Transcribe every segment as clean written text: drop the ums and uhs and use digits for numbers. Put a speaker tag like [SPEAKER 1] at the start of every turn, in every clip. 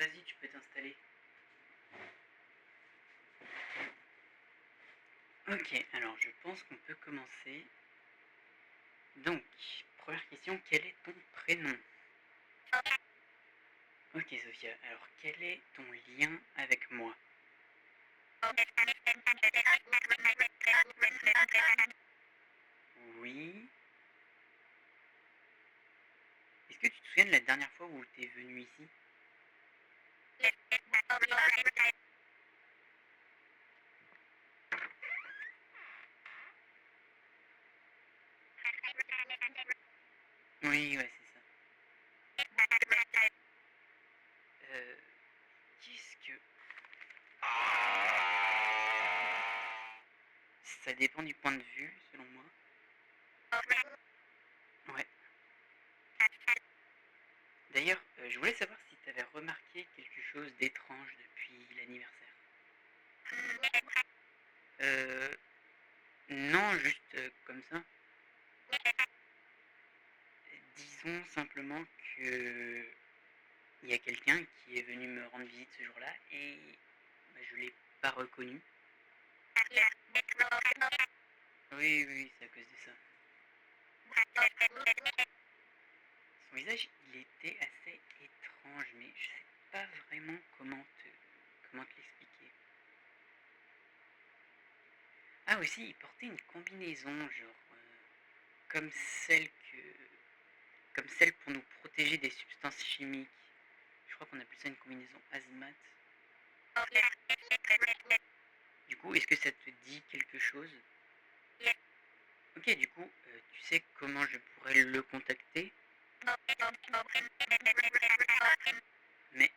[SPEAKER 1] Vas-y, tu peux t'installer. Ok, alors je pense qu'on peut commencer. Donc, première question, quel est ton prénom? Ok, Sophia, alors quel est ton lien avec moi? Oui. Est-ce que tu te souviens de la dernière fois où t'es venu ici? Oui, ouais, c'est ça. Euh, qu'est-ce que... Ça dépend du point de vue, selon moi. Ouais. D'ailleurs, je voulais savoir si tu avais remarqué quelque chose d'étrange depuis l'anniversaire. Euh, non, juste comme ça. Disons simplement que il y a quelqu'un qui est venu me rendre visite ce jour-là et je l'ai pas reconnu. Oui, oui, c'est à cause de ça. Son visage, il était assez étrange, mais je sais pas vraiment comment te l'expliquer. Ah aussi, il portait une combinaison, genre comme celle que, comme celle pour nous protéger des substances chimiques. Je crois qu'on appelle ça une combinaison hazmat. Du coup, est-ce que ça te dit quelque chose? Ok, du coup, tu sais comment je pourrais le contacter? Mais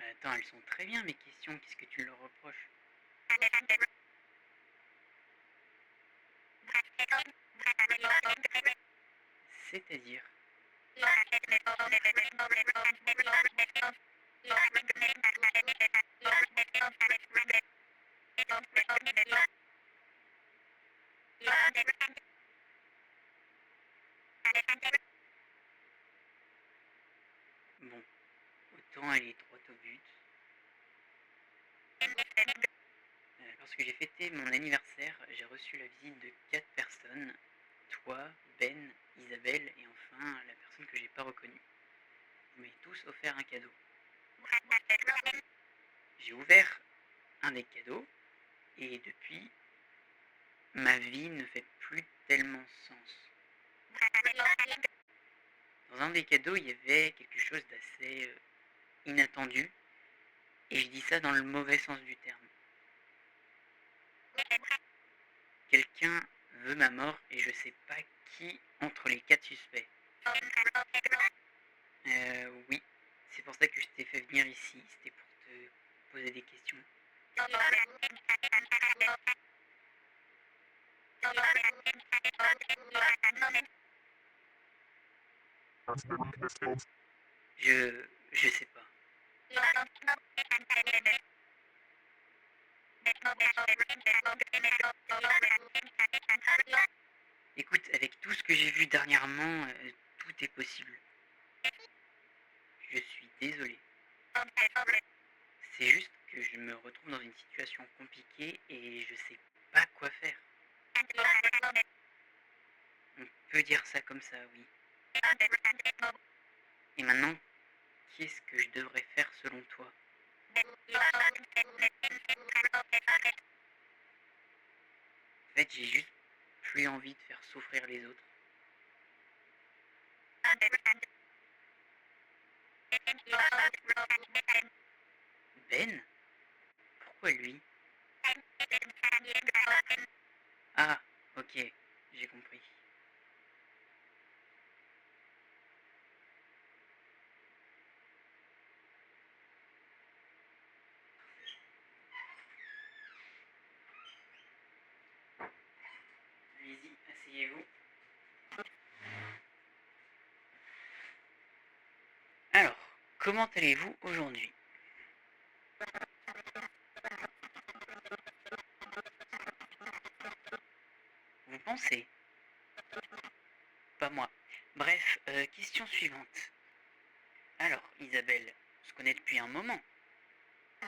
[SPEAKER 1] attends, elles sont très bien mes questions, qu'est-ce que tu leur reproches? C'est-à-dire? Bon, autant aller droit au but. Lorsque j'ai fêté mon anniversaire, j'ai reçu la visite de 4 personnes. Toi, Ben, Isabelle et enfin la personne que j'ai pas reconnue. Vous m'avez tous offert un cadeau. J'ai ouvert un des cadeaux et depuis, ma vie ne fait plus tellement sens. Dans un des cadeaux, il y avait quelque chose d'assez inattendu et je dis ça dans le mauvais sens du terme. Quelqu'un veut ma mort et je sais pas qui entre les 4 suspects. Oui, c'est pour ça que je t'ai fait venir ici, c'était pour te poser des questions. Je sais pas. Écoute, avec tout ce que j'ai vu dernièrement, tout est possible. Je suis désolé. C'est juste que je me retrouve dans une situation compliquée et je sais pas quoi faire. On peut dire ça comme ça, oui. Et maintenant, qu'est-ce que je devrais faire selon toi? En fait, j'ai juste plus envie de faire souffrir les autres. Ben? Pourquoi lui? Ah, ok, j'ai compris. Allez-y, asseyez-vous. Alors, comment allez-vous aujourd'hui? français. Pas moi. Bref, question suivante. Alors, Isabelle, on se connaît depuis un moment. Ça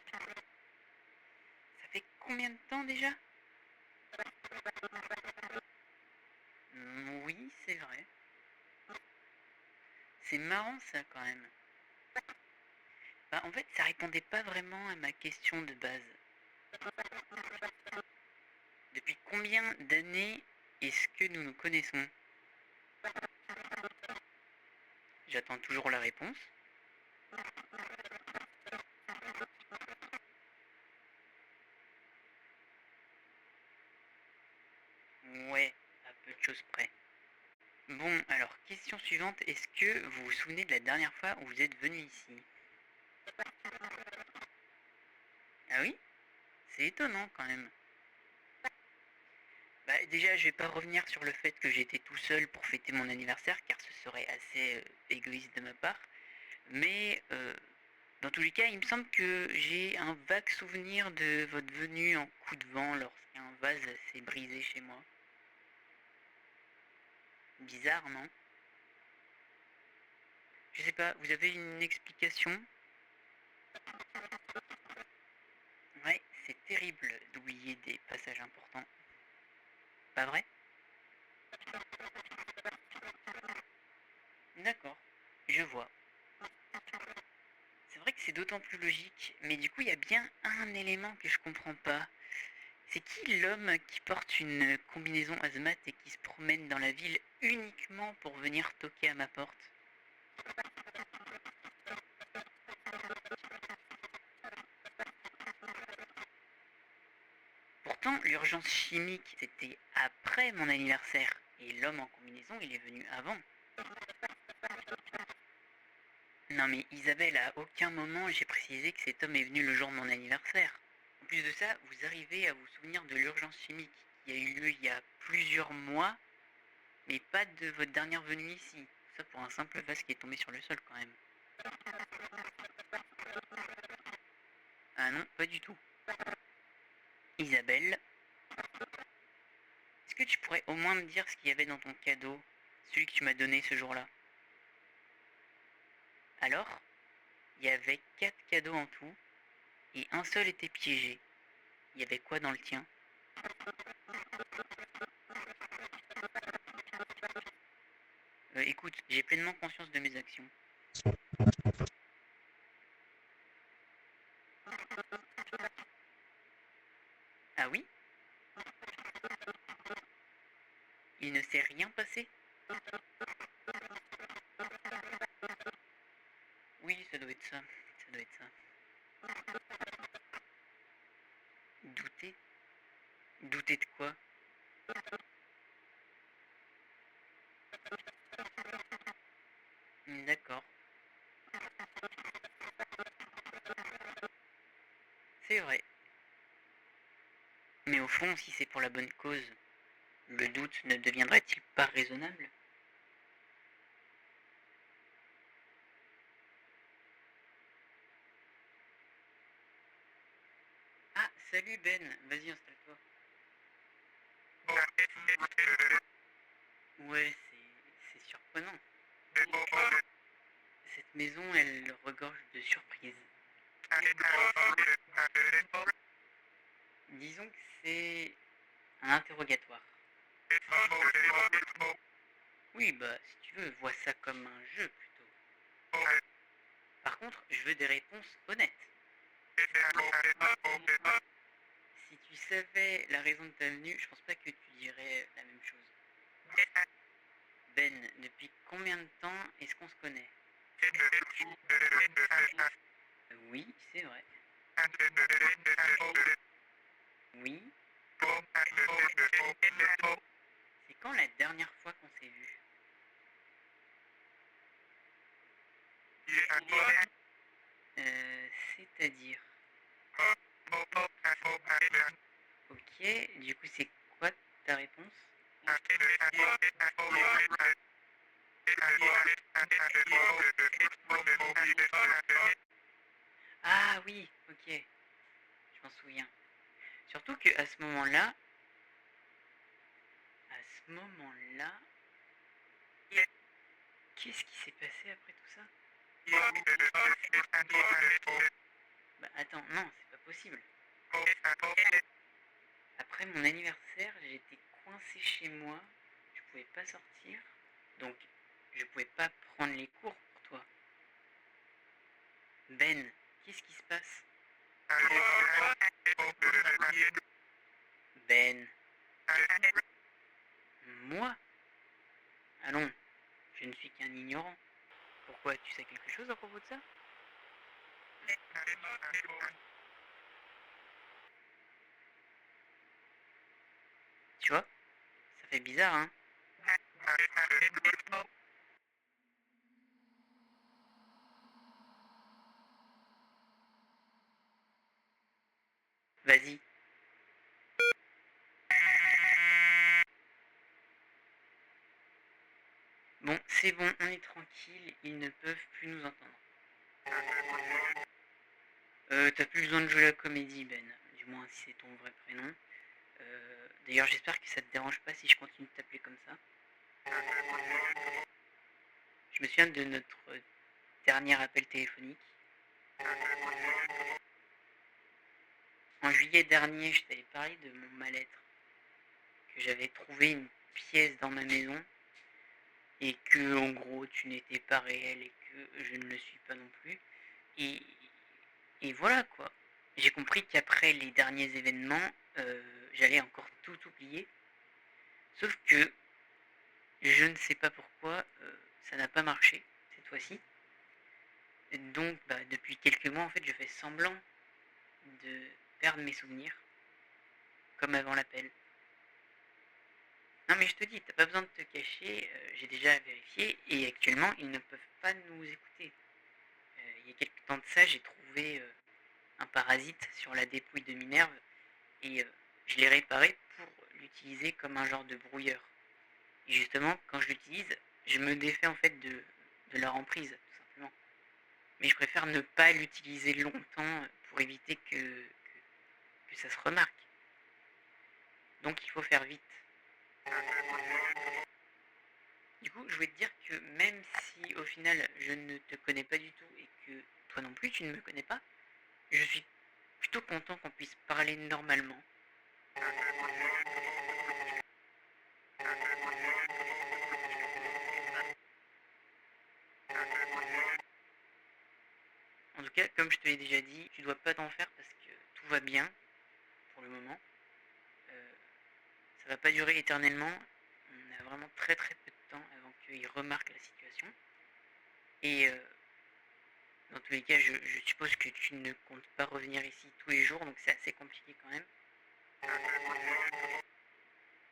[SPEAKER 1] fait combien de temps déjà? Oui, c'est vrai. C'est marrant ça quand même. Bah, en fait, ça répondait pas vraiment à ma question de base. Depuis combien d'années est-ce que nous nous connaissons? J'attends toujours la réponse. Ouais, à peu de choses près. Bon, alors, question suivante, est-ce que vous vous souvenez de la dernière fois où vous êtes venu ici? Ah oui? C'est étonnant quand même. Bah, déjà, je vais pas revenir sur le fait que j'étais tout seul pour fêter mon anniversaire, car ce serait assez égoïste de ma part. Mais dans tous les cas, il me semble que j'ai un vague souvenir de votre venue en coup de vent lorsqu'un vase s'est brisé chez moi. Bizarre, non? Je sais pas, vous avez une explication? Ouais, c'est terrible d'oublier des passages importants. Pas vrai? D'accord, je vois. C'est vrai que c'est d'autant plus logique, mais du coup, il y a bien un élément que je comprends pas. C'est qui l'homme qui porte une combinaison hazmat et qui se promène dans la ville uniquement pour venir toquer à ma porte? Pourtant, l'urgence chimique, c'était après mon anniversaire. Et l'homme en combinaison, il est venu avant. Non mais Isabelle, à aucun moment j'ai précisé que cet homme est venu le jour de mon anniversaire. En plus de ça, vous arrivez à vous souvenir de l'urgence chimique qui a eu lieu il y a plusieurs mois, mais pas de votre dernière venue ici. Tout ça pour un simple vase qui est tombé sur le sol quand même. Ah non, pas du tout. Isabelle, est-ce que tu pourrais au moins me dire ce qu'il y avait dans ton cadeau, celui que tu m'as donné ce jour-là? Alors, il y avait 4 cadeaux en tout, et un seul était piégé. Il y avait quoi dans le tien? Écoute, j'ai pleinement conscience de mes actions. Ah oui? Il ne s'est rien passé? Oui, ça doit être ça. Ça doit être ça. Douter? Douter de quoi? D'accord. C'est vrai. Mais au fond, si c'est pour la bonne cause, le doute ne deviendrait-il pas raisonnable? Ah, salut Ben, vas-y, installe-toi. Ouais, c'est surprenant. Cette maison, elle regorge de surprises. Disons que c'est un interrogatoire. Oui, bah, si tu veux, vois ça comme un jeu plutôt. Par contre, je veux des réponses honnêtes. Si tu savais la raison de ta venue, je pense pas que tu dirais la même chose. Ben, depuis combien de temps est-ce qu'on se connaît? Oui, c'est vrai. Oui. C'est quand la dernière fois qu'on s'est vu? C'est-à-dire? Ok, du coup, c'est quoi ta réponse? Ah oui, ok, je m'en souviens. Surtout que à ce moment-là, ce moment-là, qu'est-ce qui s'est passé après tout ça? Bah attends, non, c'est pas possible. Après mon anniversaire, j'étais coincé chez moi, je pouvais pas sortir, donc je pouvais pas prendre les cours pour toi. Ben, qu'est-ce qui se passe? Ben, moi? Allons, je ne suis qu'un ignorant. Pourquoi, tu sais quelque chose à propos de ça? Tu vois, ça fait bizarre, hein? Vas-y. Bon, c'est bon, on est tranquille, ils ne peuvent plus nous entendre. T'as plus besoin de jouer la comédie, Ben, du moins si c'est ton vrai prénom. D'ailleurs, j'espère que ça te dérange pas si je continue de t'appeler comme ça. Je me souviens de notre dernier appel téléphonique. En juillet dernier, je t'avais parlé de mon mal-être, que j'avais trouvé une pièce dans ma maison et que, en gros, tu n'étais pas réel et que je ne le suis pas non plus. Et, et voilà quoi. J'ai compris qu'après les derniers événements, j'allais encore tout oublier. Sauf que je ne sais pas pourquoi ça n'a pas marché cette fois-ci. Donc bah, depuis quelques mois en fait je fais semblant de perdre mes souvenirs comme avant l'appel. Non mais je te dis, t'as pas besoin de te cacher, j'ai déjà vérifié et actuellement ils ne peuvent pas nous écouter. Il y a quelques temps de ça j'ai trouvé un parasite sur la dépouille de Minerve et je l'ai réparé pour l'utiliser comme un genre de brouilleur. Et justement quand je l'utilise, je me défais en fait de leur emprise tout simplement. Mais je préfère ne pas l'utiliser longtemps pour éviter que ça se remarque. Donc il faut faire vite. Du coup, je voulais te dire que même si au final je ne te connais pas du tout et que toi non plus tu ne me connais pas, je suis plutôt content qu'on puisse parler normalement. En tout cas, comme je te l'ai déjà dit, tu dois pas t'en faire parce que tout va bien pour le moment. Euh, Ça va pas durer éternellement. On a vraiment très très peu de temps avant qu'ils remarquent la situation. Et dans tous les cas, je suppose que tu ne comptes pas revenir ici tous les jours, donc c'est assez compliqué quand même. Et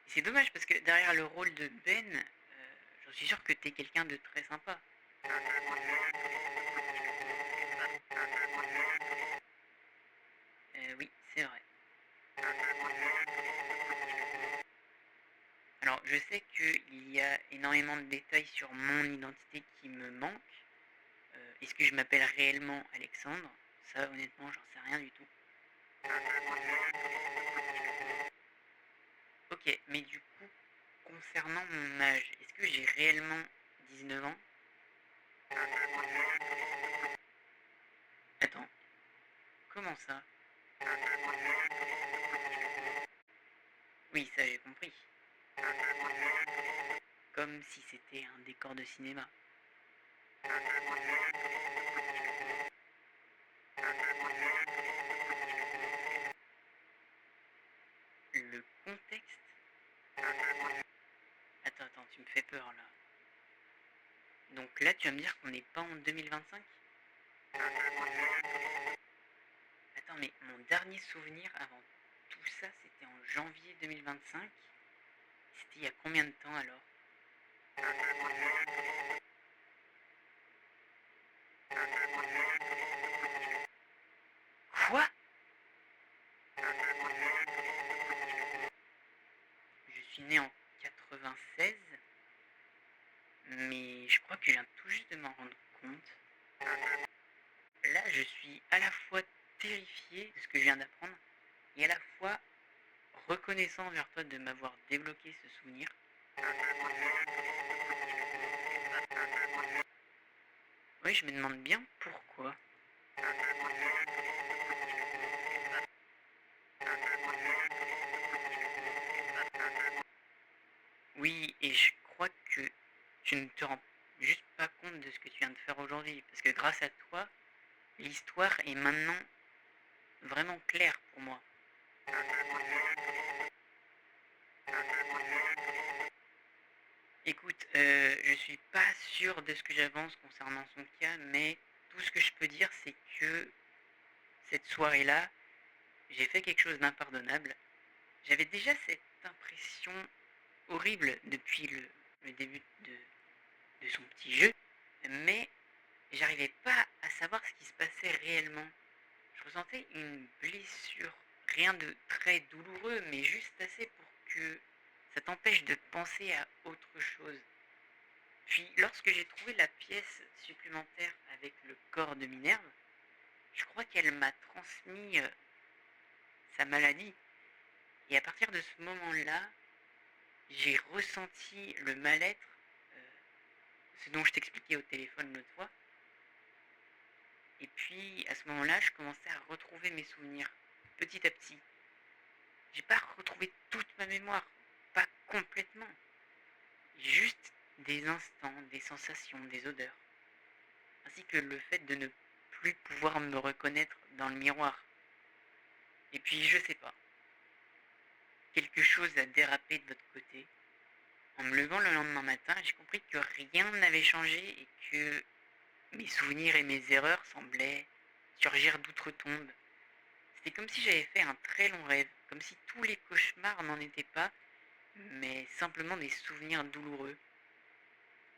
[SPEAKER 1] c'est dommage parce que derrière le rôle de Ben, j'en suis sûr que t'es quelqu'un de très sympa. Oui, c'est vrai. Alors, je sais qu'il y a énormément de détails sur mon identité qui me manquent. Est-ce que je m'appelle réellement Alexandre? Ça, honnêtement, j'en sais rien du tout. Ok, mais du coup, concernant mon âge, est-ce que j'ai réellement 19 ans? Attends, comment ça? Oui, ça j'ai compris. Comme si c'était un décor de cinéma. Le contexte? Attends, tu me fais peur là. Donc là, tu vas me dire qu'on n'est pas en 2025? Attends, mais mon dernier souvenir avant tout ça, c'était en janvier 2025. C'était il y a combien de temps alors? Quoi? Je suis né en 96, mais je crois que je viens tout juste de m'en rendre compte. Là, je suis à la fois terrifié de ce que je viens d'apprendre, et à la fois reconnaissant envers toi de m'avoir débloqué ce souvenir. Oui, je me demande bien pourquoi. Oui, et je crois que tu ne te rends juste pas compte de ce que tu viens de faire aujourd'hui, parce que grâce à toi, l'histoire est maintenant vraiment claire pour moi. Écoute, je suis pas sûr de ce que j'avance concernant son cas, mais tout ce que je peux dire, c'est que cette soirée-là, j'ai fait quelque chose d'impardonnable. J'avais déjà cette impression horrible depuis le début de son petit jeu, mais j'arrivais pas à savoir ce qui se passait réellement. Je ressentais une blessure, rien de très douloureux, mais juste assez pour que ça t'empêche de penser à autre chose. Puis, lorsque j'ai trouvé la pièce supplémentaire avec le corps de Minerve, je crois qu'elle m'a transmis sa maladie. Et à partir de ce moment-là, j'ai ressenti le mal-être, euh, ce dont je t'expliquais au téléphone l'autre fois. Et puis, à ce moment-là, je commençais à retrouver mes souvenirs, petit à petit. J'ai pas retrouvé toute ma mémoire, pas complètement, juste des instants, des sensations, des odeurs, ainsi que le fait de ne plus pouvoir me reconnaître dans le miroir. Et puis, je sais pas, quelque chose a dérapé de votre côté. En me levant le lendemain matin, j'ai compris que rien n'avait changé et que mes souvenirs et mes erreurs semblaient surgir d'outre-tombe. C'était comme si j'avais fait un très long rêve, comme si tous les cauchemars n'en étaient pas, mais simplement des souvenirs douloureux.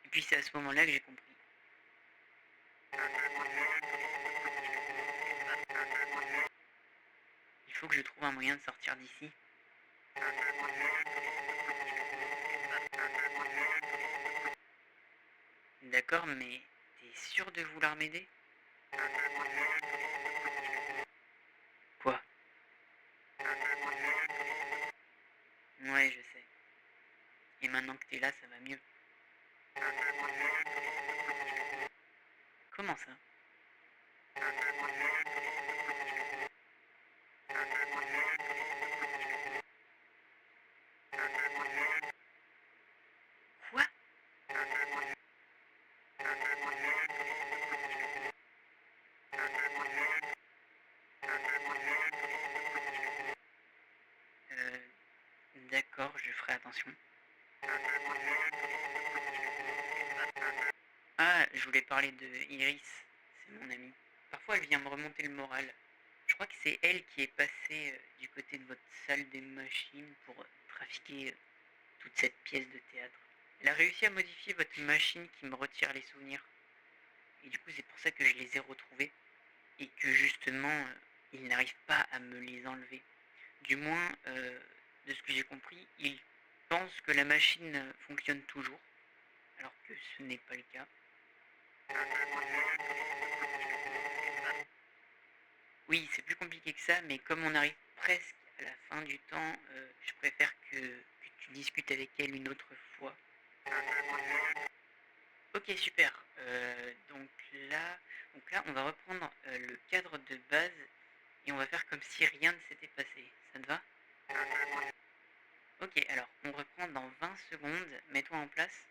[SPEAKER 1] Et puis c'est à ce moment-là que j'ai compris. Il faut que je trouve un moyen de sortir d'ici. D'accord, mais t'es sûr de vouloir m'aider? Quoi? Ouais, je sais. Et maintenant que t'es là, ça va mieux. Comment ça? Quoi? Euh, d'accord, je ferai attention. Ah, je voulais parler de Iris, c'est mon amie. Parfois, elle vient me remonter le moral. Je crois que c'est elle qui est passée du côté de votre salle des machines pour trafiquer toute cette pièce de théâtre. Elle a réussi à modifier votre machine qui me retire les souvenirs. Et du coup, c'est pour ça que je les ai retrouvés. Et que justement, il n'arrive pas à me les enlever. Du moins, de ce que j'ai compris, il pense que la machine fonctionne toujours, alors que ce n'est pas le cas. Oui, c'est plus compliqué que ça, mais comme on arrive presque à la fin du temps, je préfère que tu discutes avec elle une autre fois. Ok, super. Donc là, on va reprendre le cadre de base et on va faire comme si rien ne s'était passé. Ça te va? Ok, alors on reprend dans 20 secondes. Mets-toi en place.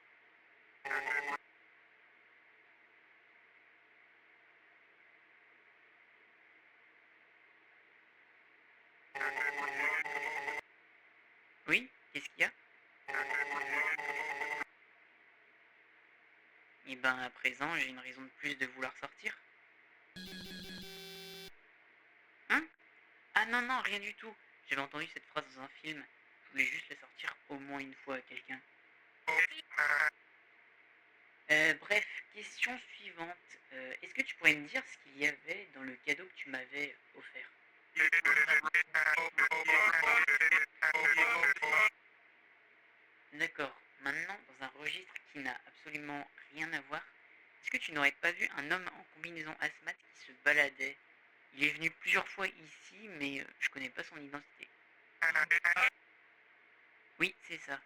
[SPEAKER 1] Oui? Qu'est-ce qu'il y a? Et ben à présent, j'ai une raison de plus de vouloir sortir. Hein? Ah non, non, rien du tout. J'avais entendu cette phrase dans un film. Je voulais juste la sortir au moins une fois à quelqu'un. Bref, question suivante. Est-ce que tu pourrais me dire ce qu'il y avait dans le cadeau que tu m'avais offert? D'accord. Maintenant, dans un registre qui n'a absolument rien à voir, est-ce que tu n'aurais pas vu un homme en combinaison hazmat qui se baladait? Il est venu plusieurs fois ici, mais je connais pas son identité. Oui, c'est ça.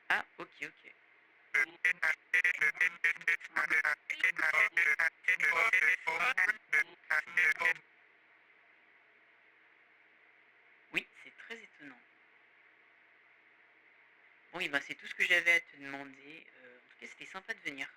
[SPEAKER 1] Ah, ok, ok. Oui, c'est très étonnant. Bon, et ben c'est tout ce que j'avais à te demander. En tout cas, c'était sympa de venir.